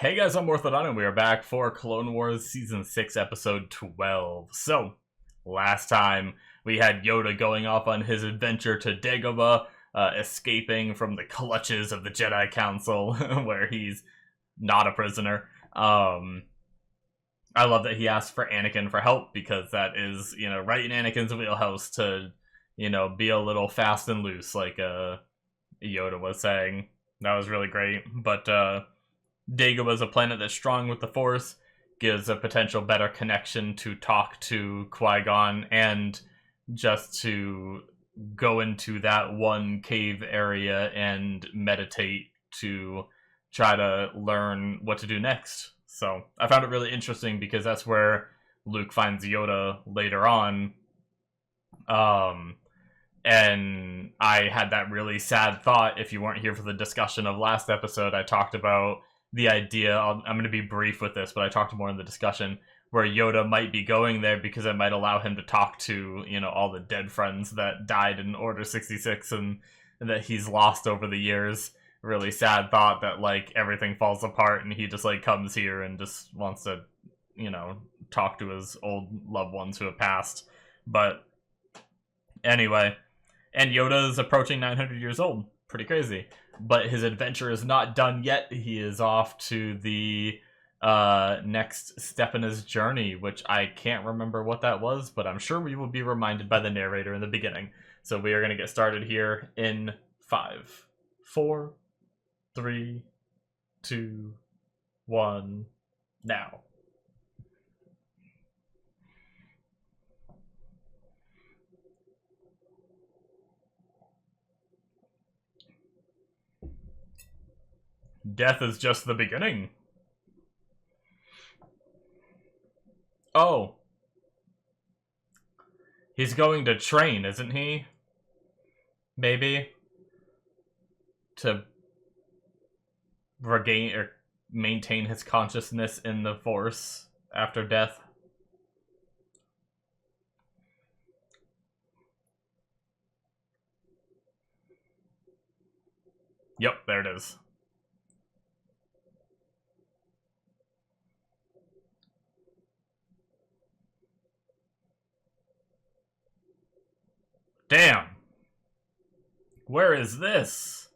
Hey guys, I'm Morthadon, and we are back for Clone Wars Season 6, Episode 12. So, last time we had Yoda going off on his adventure to Dagobah, escaping from the clutches of the Jedi Council, where he's not a prisoner. I love that he asked for Anakin for help, because that is, right in Anakin's wheelhouse to, be a little fast and loose, like Yoda was saying. That was really great, but, Dagobah is a planet that's strong with the Force, gives a potential better connection to talk to Qui-Gon, and just to go into that one cave area and meditate to try to learn what to do next. So I found it really interesting because that's where Luke finds Yoda later on. And I had that really sad thought. If you weren't here for the discussion of last episode, I talked about the idea, I'm going to be brief with this, but I talked more in the discussion, where Yoda might be going there because it might allow him to talk to, all the dead friends that died in Order 66 and that he's lost over the years. Really sad thought that, everything falls apart and he just, comes here and just wants to, talk to his old loved ones who have passed. But anyway, and Yoda is approaching 900 years old. Pretty crazy. But his adventure is not done yet. He is off to the next step in his journey, which I can't remember what that was, but I'm sure we will be reminded by the narrator in the beginning. So we are going to get started here in 5, 4, 3, 2, 1, now. Death is just the beginning. Oh. He's going to train, isn't he? Maybe. To regain or maintain his consciousness in the Force after death. Yep, there it is. Damn. Where is this?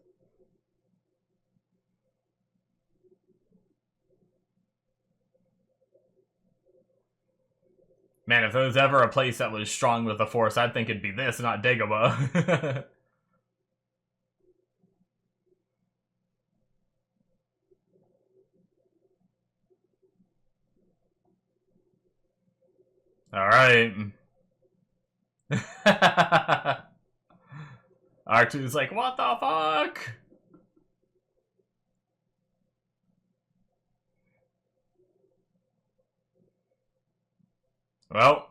Man, if there was ever a place that was strong with the Force, I'd think it'd be this, not Dagobah. Alright. R2's like, what the fuck? Well.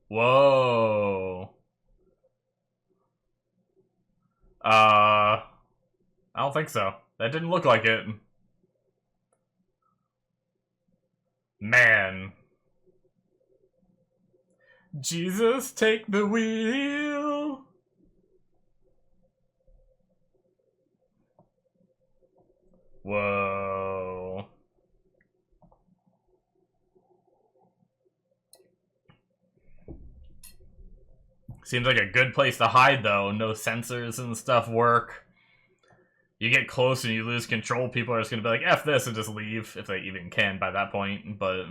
Whoa. I don't think so. That didn't look like it. Man. Jesus, take the wheel. Whoa. Seems like a good place to hide, though. No sensors and stuff work. You get close and you lose control, people are just gonna be like, F this, and just leave, if they even can by that point, but...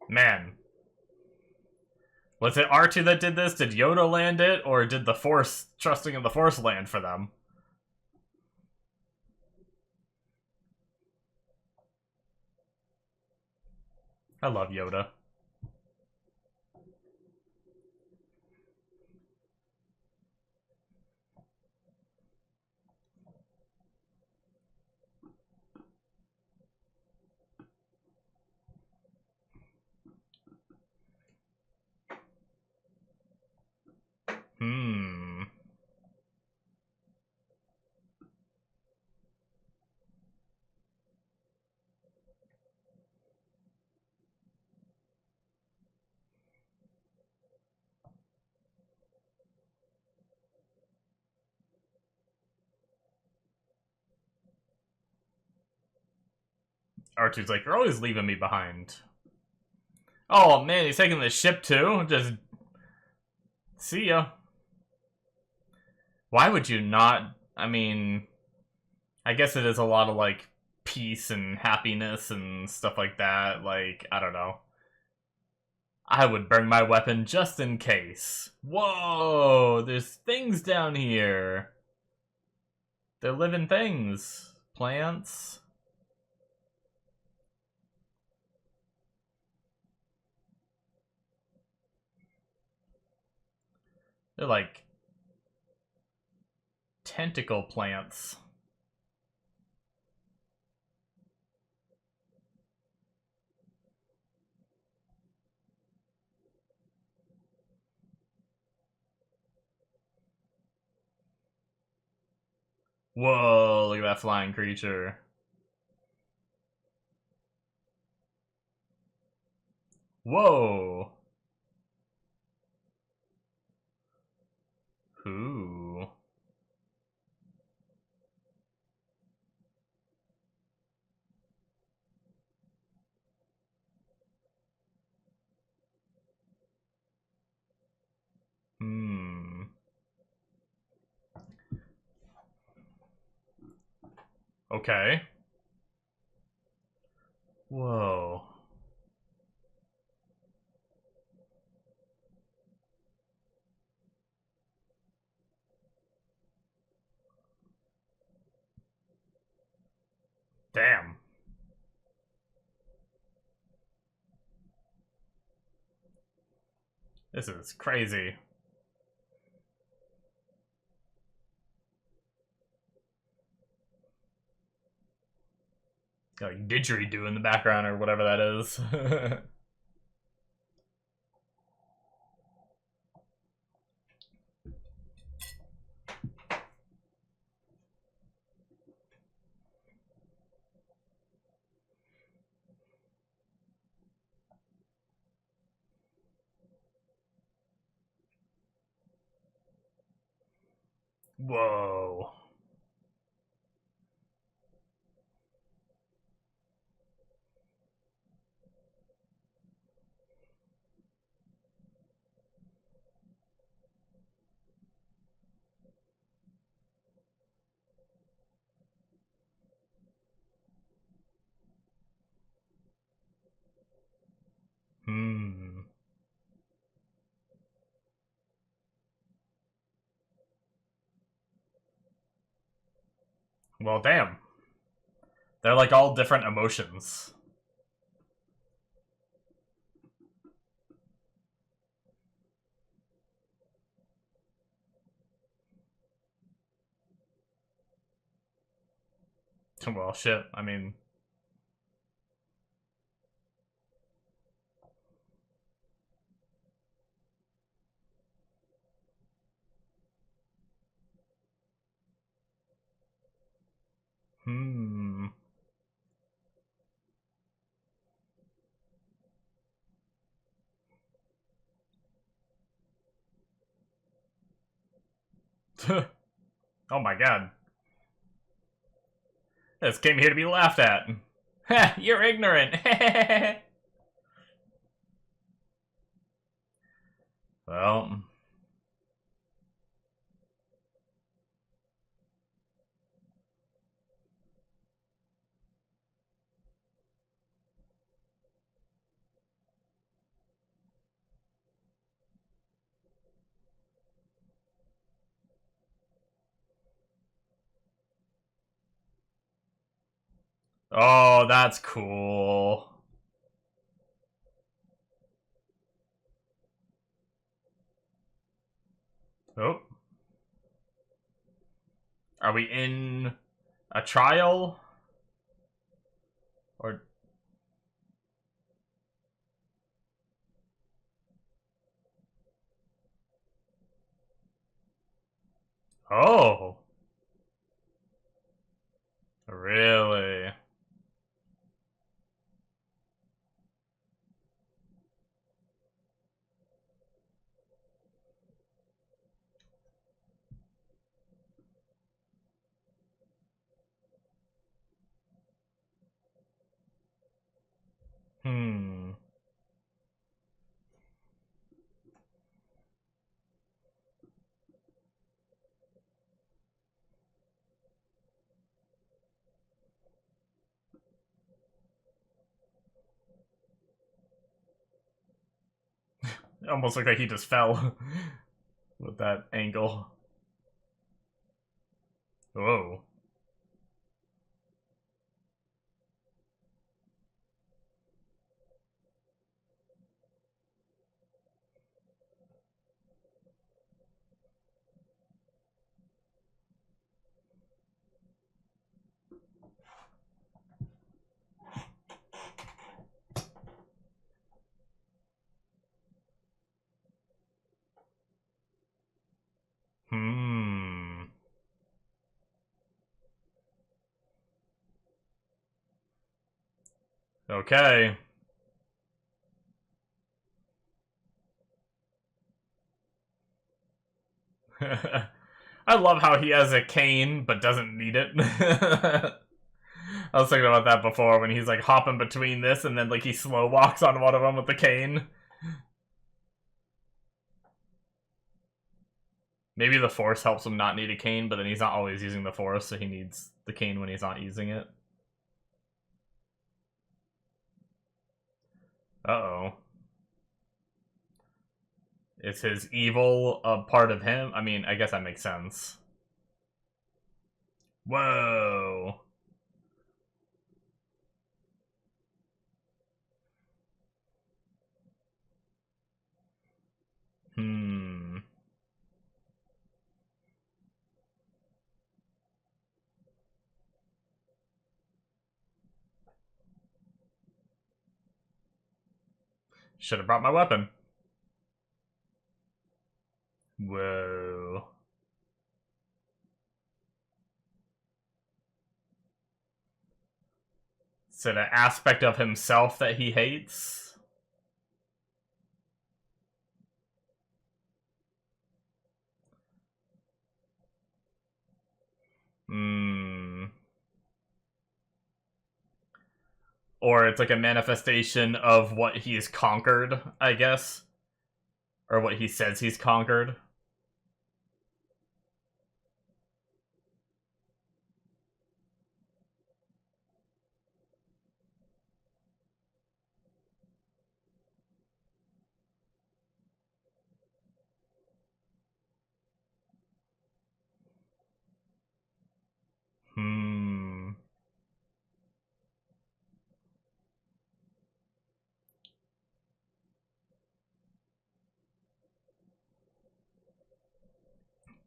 Man. Was it R2 that did this? Did Yoda land it? Or did the Force, trusting in the Force, land for them? I love Yoda. R2's like, you're always leaving me behind. Oh man, he's taking the ship too? Just see ya. Why would you not? I mean, I guess it is a lot of like peace and happiness and stuff like that. Like, I don't know. I would bring my weapon just in case. Whoa, there's things down here. They're living things. Plants. They're like tentacle plants. Whoa, look at that flying creature. Whoa. Ooh. Hmm. Okay. Whoa. Damn. This is crazy. Like didgeridoo in the background or whatever that is. Whoa. Hmm. Well, damn. They're like all different emotions. Well, shit. I mean, hmm. Oh my god. This came here to be laughed at. You're ignorant. Well. Oh, that's cool. Oh. Are we in a trial? Or. Oh. Really? Almost looked like he just fell with that angle. Whoa. Okay. I love how he has a cane but doesn't need it. I was thinking about that before when he's like hopping between this and then like he slow walks on one of them with the cane. Maybe the Force helps him not need a cane, but then he's not always using the Force, so he needs the cane when he's not using it. Uh-oh. Is his evil a part of him? I mean, I guess that makes sense. Whoa. Should have brought my weapon. Whoa. Is it an aspect of himself that he hates? Or it's like a manifestation of what he's conquered, I guess. Or what he says he's conquered.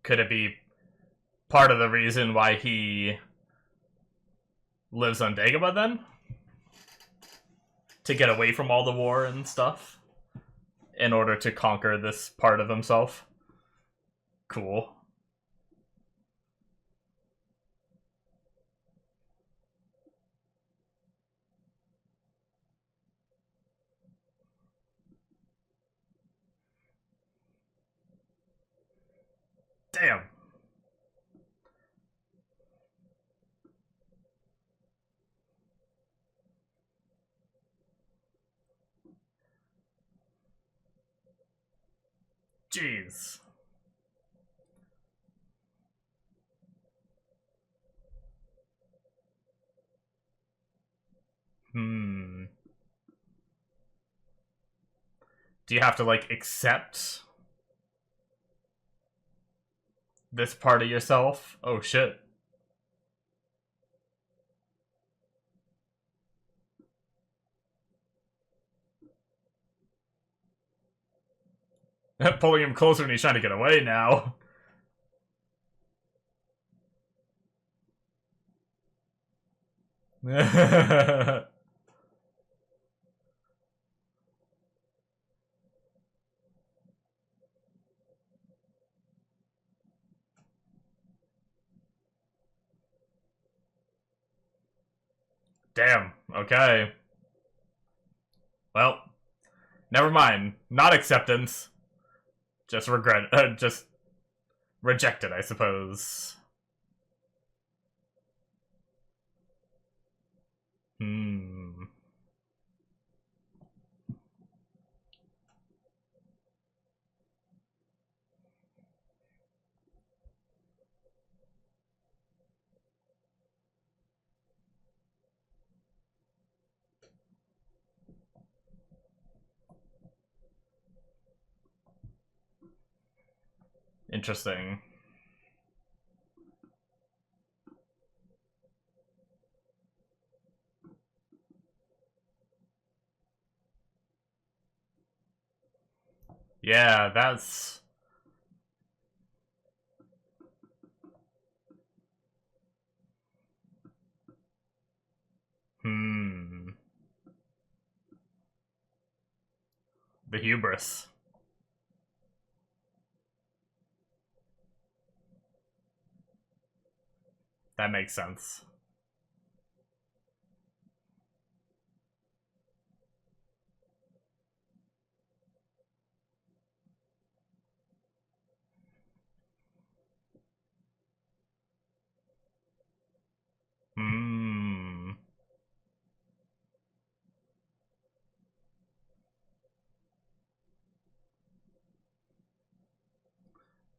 Could it be part of the reason why he lives on Dagobah then? To get away from all the war and stuff? In order to conquer this part of himself? Cool. Damn. Jeez. Do you have to, like, accept this part of yourself? Oh, shit. Pulling him closer and he's trying to get away now. Damn. Okay. Well, never mind. Not acceptance. Just regret. Just rejected, I suppose. Interesting. Yeah, that's... The hubris. That makes sense.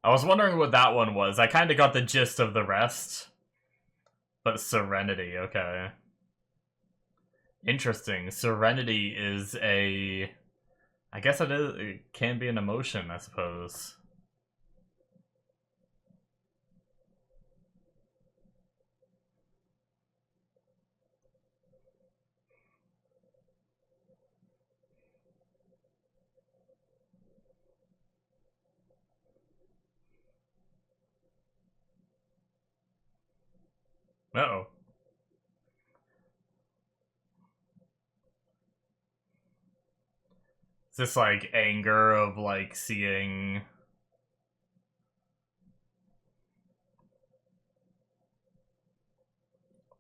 I was wondering what that one was. I kind of got the gist of the rest. But Serenity, okay. Interesting. Serenity is a... I guess it is. It can be an emotion, I suppose. Uh-oh. Is this like anger of like seeing...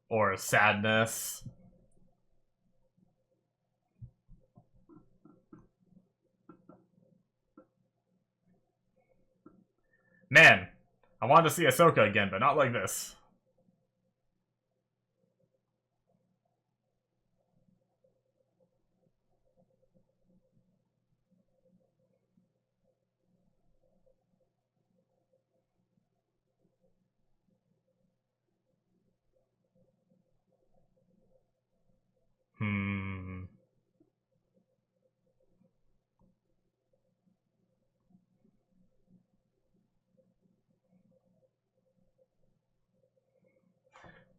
Or sadness? Man, I wanted to see Ahsoka again, but not like this.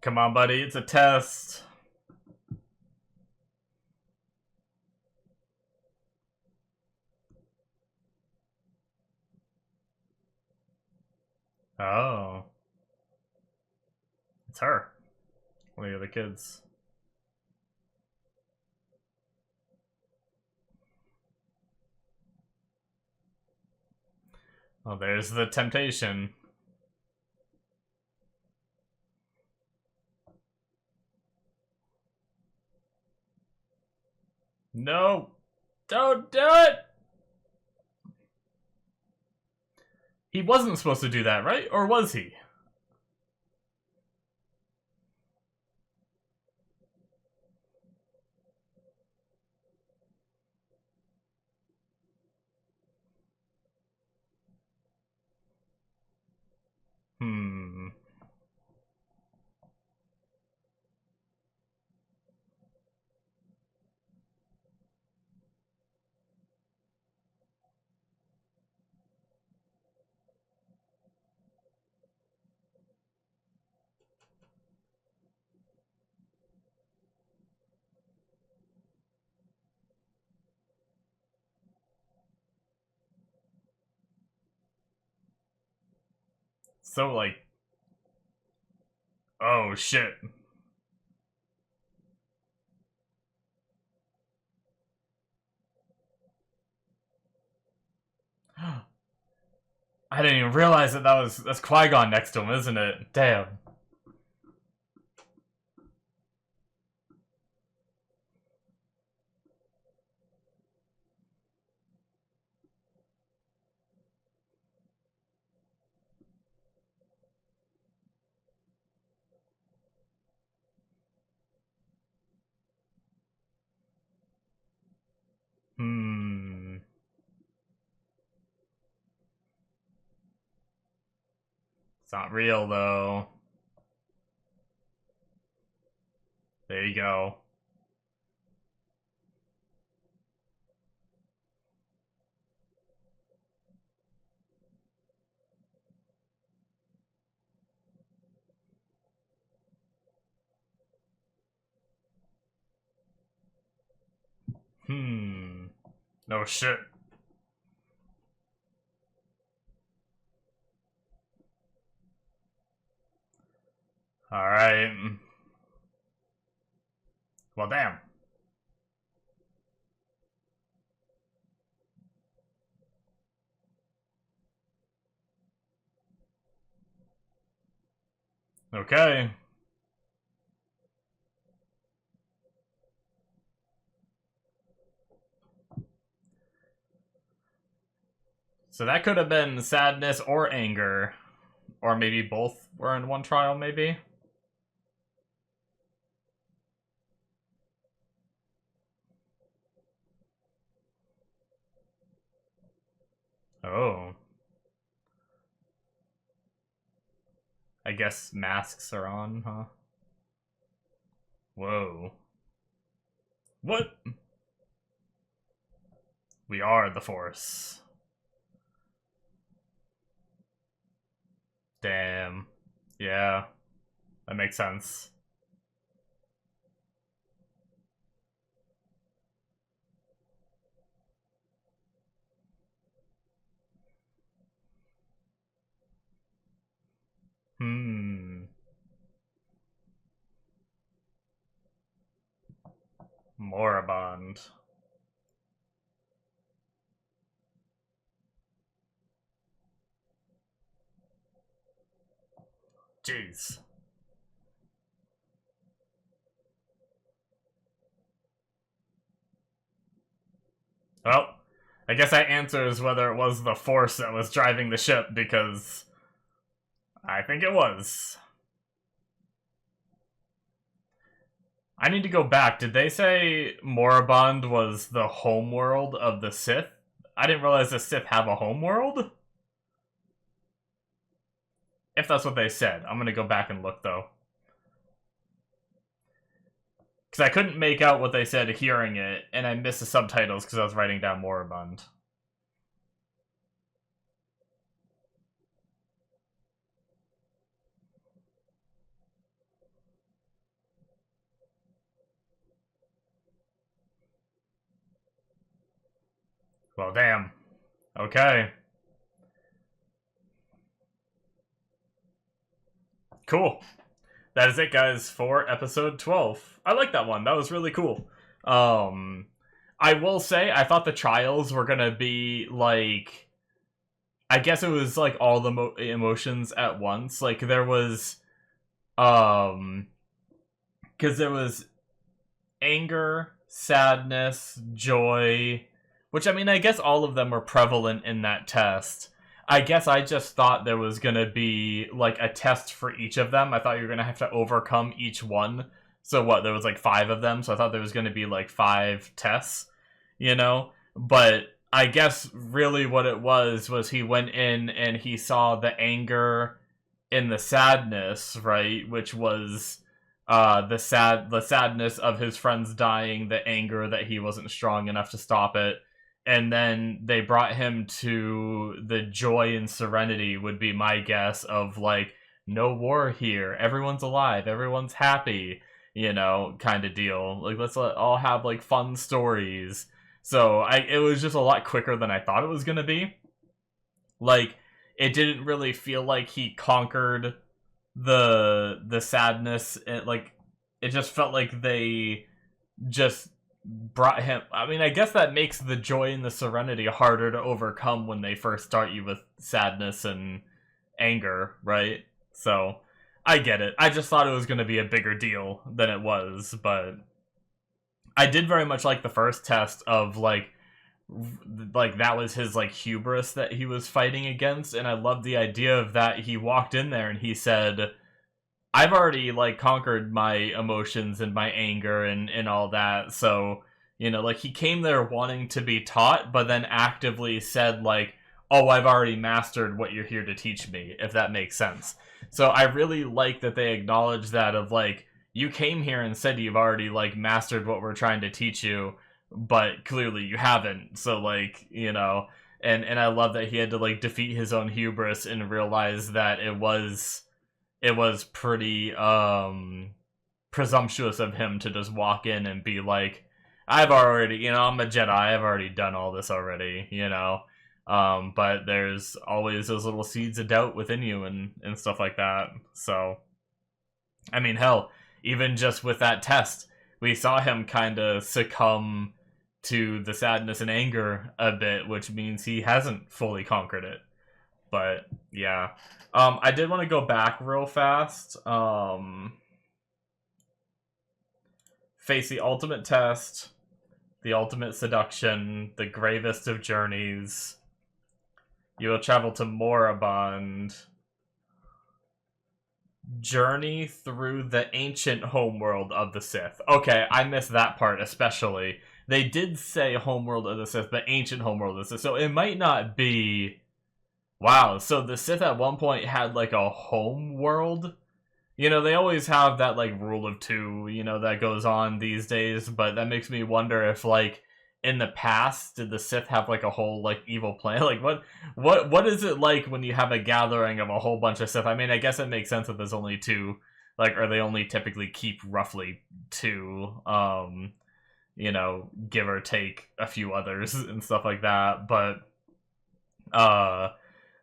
Come on, buddy, it's a test. Oh. It's her. One of the other kids. Oh, there's the temptation. No! Don't do it! He wasn't supposed to do that, right? Or was he? So, like... Oh, shit. I didn't even realize that's Qui-Gon next to him, isn't it? Damn. It's not real, though. There you go. No shit. Alright. Well, damn. Okay. So that could have been sadness or anger. Or maybe both were in one trial, maybe? Oh. I guess masks are on, huh? Whoa. What? We are the Force. Damn. Yeah. That makes sense. Moribund. Jeez. Well, I guess that answers whether it was the Force that was driving the ship, because I think it was. I need to go back. Did they say Moribund was the homeworld of the Sith? I didn't realize the Sith have a homeworld? If that's what they said. I'm gonna go back and look, though. Because I couldn't make out what they said hearing it, and I missed the subtitles because I was writing down Moribund. Well, damn. Okay. Cool. That is it, guys, for episode 12. I like that one. That was really cool. I will say, I thought the trials were gonna be, like... I guess it was, like, all the emotions at once. Like, there was... Because there was anger, sadness, joy... Which, I mean, I guess all of them were prevalent in that test. I guess I just thought there was gonna be, like, a test for each of them. I thought you were gonna have to overcome each one. So what, there was, like, 5 of them, so I thought there was gonna be, like, 5 tests, you know? But I guess really what it was he went in and he saw the anger and the sadness, right? Which was the sadness of his friends dying, the anger that he wasn't strong enough to stop it. And then they brought him to the joy and serenity, would be my guess, of, like, no war here, everyone's alive, everyone's happy, you know, kind of deal. Like, let's all have, like, fun stories. So it was just a lot quicker than I thought it was gonna be. Like, it didn't really feel like he conquered the sadness. It just felt like they just brought him... I mean, I guess that makes the joy and the serenity harder to overcome when they first start you with sadness and anger, right? So, I get it. I just thought it was going to be a bigger deal than it was, but I did very much like the first test of, like that was his, like, hubris that he was fighting against, and I loved the idea of that. He walked in there and he said, I've already, like, conquered my emotions and my anger and all that, so, you know, like, he came there wanting to be taught, but then actively said, like, oh, I've already mastered what you're here to teach me, if that makes sense. So I really like that they acknowledge that of, like, you came here and said you've already, like, mastered what we're trying to teach you, but clearly you haven't, so, like, you know, and I love that he had to, like, defeat his own hubris and realize that it was pretty presumptuous of him to just walk in and be like, I've already, I'm a Jedi. I've already done all this already, But there's always those little seeds of doubt within you and stuff like that. So, I mean, hell, even just with that test, we saw him kind of succumb to the sadness and anger a bit, which means he hasn't fully conquered it. But yeah, I did want to go back real fast. Face the ultimate test, the ultimate seduction, the gravest of journeys. You will travel to Morabond. Journey through the ancient homeworld of the Sith. Okay, I missed that part especially. They did say homeworld of the Sith, but ancient homeworld of the Sith. So it might not be... Wow, so the Sith at one point had like a home world? They always have that like rule of two, that goes on these days, but that makes me wonder if like in the past did the Sith have like a whole like evil plan? Like what is it like when you have a gathering of a whole bunch of Sith? I mean, I guess it makes sense that there's only two, like, or they only typically keep roughly two, give or take a few others and stuff like that,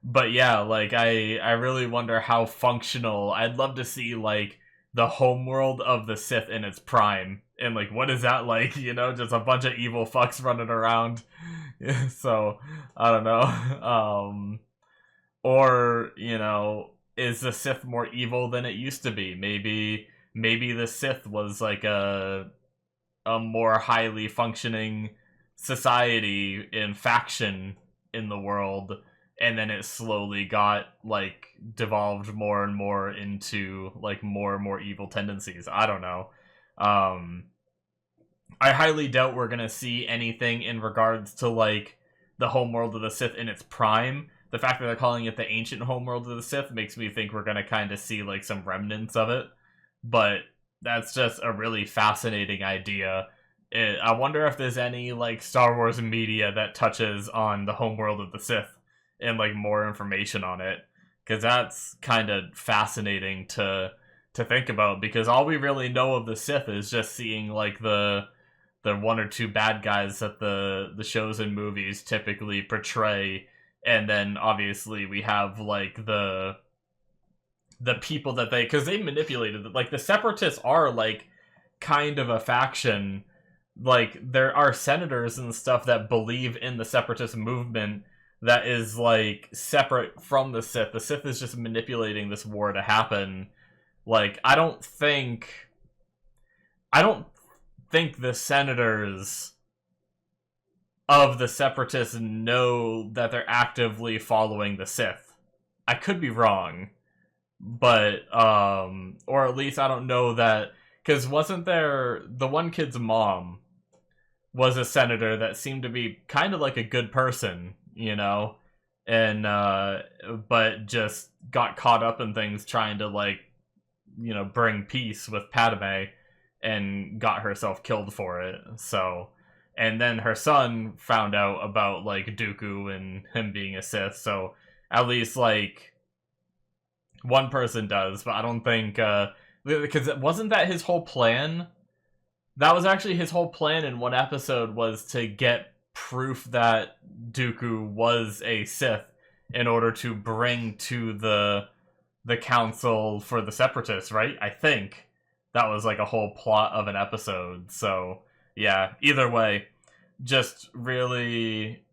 but yeah, like I really wonder how functional. I'd love to see like the homeworld of the Sith in its prime, and like what is that like? Just a bunch of evil fucks running around. So I don't know. Or is the Sith more evil than it used to be? Maybe the Sith was like a more highly functioning society in faction in the world, and then it slowly got like devolved more and more into like more and more evil tendencies. I don't know. I highly doubt we're gonna see anything in regards to like the homeworld of the Sith in its prime. The fact that they're calling it the ancient homeworld of the Sith makes me think we're gonna kind of see like some remnants of it. But that's just a really fascinating idea. I wonder if there's any like Star Wars media that touches on the homeworld of the Sith and like more information on it, because that's kind of fascinating to think about, because all we really know of the Sith is just seeing like the one or two bad guys that the shows and movies typically portray, and then obviously we have like the people that because they manipulated it. Like the Separatists are like kind of a faction. Like there are senators and stuff that believe in the Separatist movement that is like separate from the Sith. The Sith is just manipulating this war to happen. Like I don't think the senators of the Separatists know that they're actively following the Sith. I could be wrong, but or at least I don't know that, because wasn't there the one kid's mom was a senator that seemed to be kind of like a good person, and but just got caught up in things trying to like bring peace with Padme, and got herself killed for it. So, and then her son found out about like Dooku and him being a Sith, so at least like one person does, but I don't think because wasn't that his whole plan? That was actually his whole plan in one episode, was to get proof that Dooku was a Sith in order to bring to the council for the Separatists, right? I think that was like a whole plot of an episode. So yeah, either way, just really.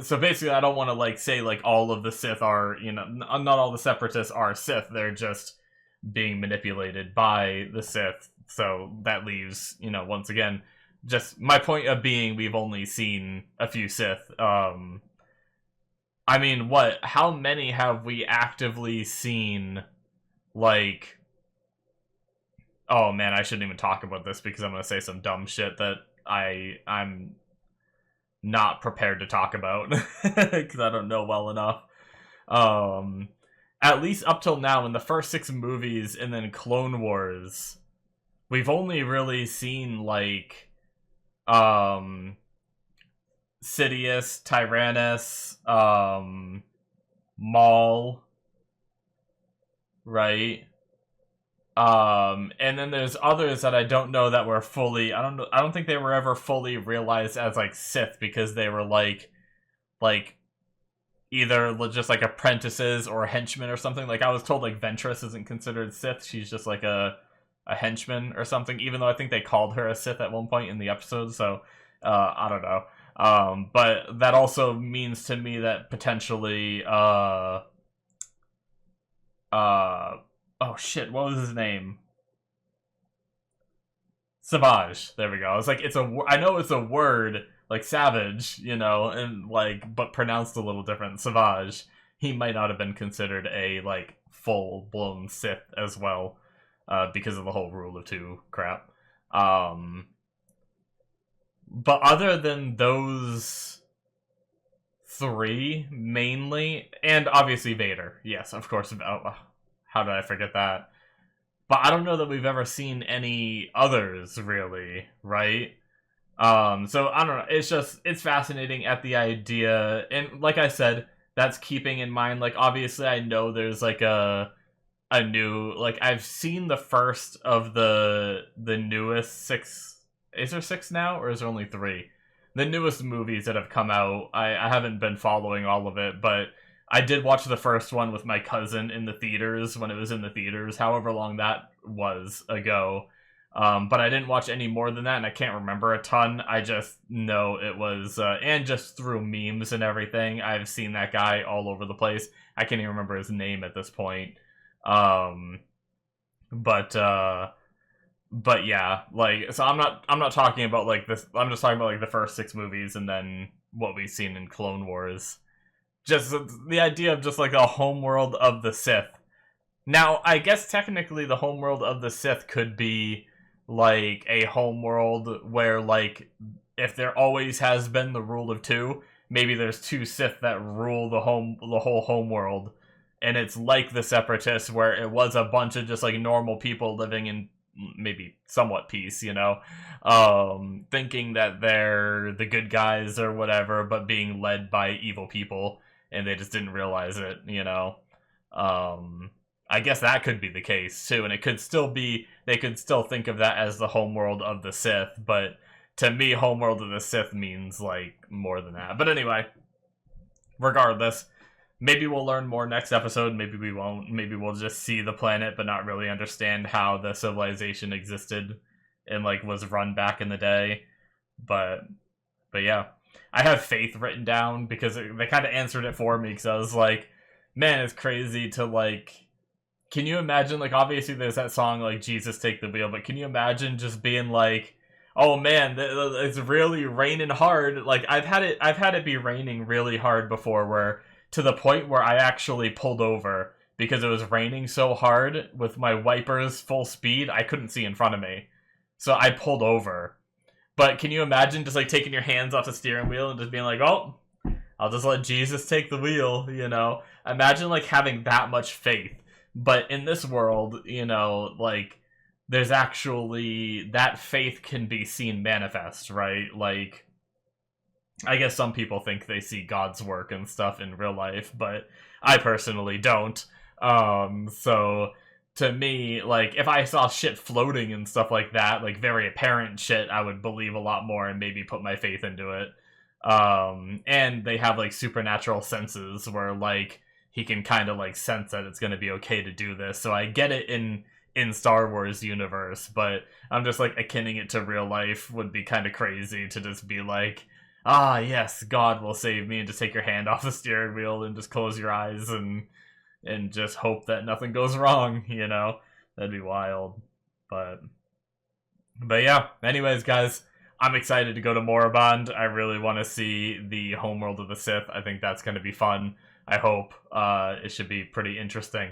So basically, I don't want to like say like all of the Sith are, not all the Separatists are Sith. They're just being manipulated by the Sith. So that leaves, once again, just my point of being, we've only seen a few Sith. I mean, how many have we actively seen, like... Oh man, I shouldn't even talk about this because I'm going to say some dumb shit that I'm not prepared to talk about because I don't know well enough. At least up till now, in the first 6 movies and then Clone Wars, we've only really seen like Sidious, Tyrannus, Maul, right? And then there's others that I don't know that were fully. I don't know. I don't think they were ever fully realized as like Sith because they were like either just like apprentices or henchmen or something. Like I was told like Ventress isn't considered Sith. She's just like a henchman or something. Even though I think they called her a Sith at one point in the episode. So I don't know. But that also means to me that potentially oh shit, what was his name? Savage. There we go. It's like I know it's a word like savage, you know, and like but pronounced a little different. Savage. He might not have been considered a like full blown Sith as well, because of the whole rule of two crap. But other than those three mainly, and obviously Vader. Yes, of course. Oh, how did I forget that? But I don't know that we've ever seen any others really, right? So I don't know. It's fascinating at the idea, and like I said, that's keeping in mind. Like obviously, I know there's like a new like I've seen the first of the newest six. Is there six now, or is there only three? The newest movies that have come out. I haven't been following all of it, but I did watch the first one with my cousin in the theaters when it was in the theaters, however long that was ago. But I didn't watch any more than that, and I can't remember a ton. I just know it was, and just through memes and everything, I've seen that guy all over the place. I can't even remember his name at this point. But yeah, like, so I'm not talking about like this. I'm just talking about like the first six movies and then what we've seen in Clone Wars. Just the idea of just like a homeworld of the Sith. Now, I guess technically the homeworld of the Sith could be like a homeworld where like if there always has been the rule of two, maybe there's two Sith that rule the whole homeworld, and it's like the Separatists where it was a bunch of just like normal people living in maybe somewhat peace, you know, thinking that they're the good guys or whatever, but being led by evil people, and they just didn't realize it, you know. I guess that could be the case too, and it could still be, they could still think of that as the homeworld of the Sith, but to me, homeworld of the Sith means like more than that. But anyway, regardless, maybe we'll learn more next episode, maybe we won't. Maybe we'll just see the planet but not really understand how the civilization existed and like was run back in the day. But yeah. I have faith written down because they kind of answered it for me, because I was like, man, it's crazy to like, can you imagine, like, obviously there's that song like Jesus Take the Wheel, but can you imagine just being like, oh man, it's really raining hard. Like I've had it be raining really hard before, where to the point where I actually pulled over because it was raining so hard with my wipers full speed, I couldn't see in front of me. So I pulled over. But can you imagine just like taking your hands off the steering wheel and just being like, oh, I'll just let Jesus take the wheel, you know? Imagine like having that much faith. But in this world, you know, like there's actually, that faith can be seen manifest, right? Like, I guess some people think they see God's work and stuff in real life, but I personally don't. So to me, like, if I saw shit floating and stuff like that, like very apparent shit, I would believe a lot more and maybe put my faith into it. And they have like supernatural senses where like he can kind of like sense that it's going to be okay to do this. So I get it in Star Wars universe, but I'm just like akinning it to real life would be kind of crazy to just be like, ah, yes, God will save me, and just take your hand off the steering wheel and just close your eyes and just hope that nothing goes wrong, you know? That'd be wild. But yeah, anyways, guys, I'm excited to go to Moraband. I really want to see the homeworld of the Sith. I think that's going to be fun. I hope. It should be pretty interesting.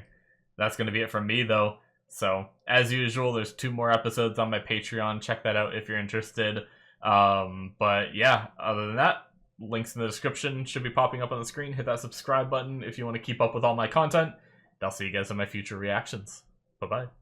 That's going to be it from me, though. So, as usual, there's 2 more episodes on my Patreon. Check that out if you're interested. But yeah, other than that, links in the description should be popping up on the screen. Hit that subscribe button if you want to keep up with all my content. I'll see you guys in my future reactions. Bye-bye.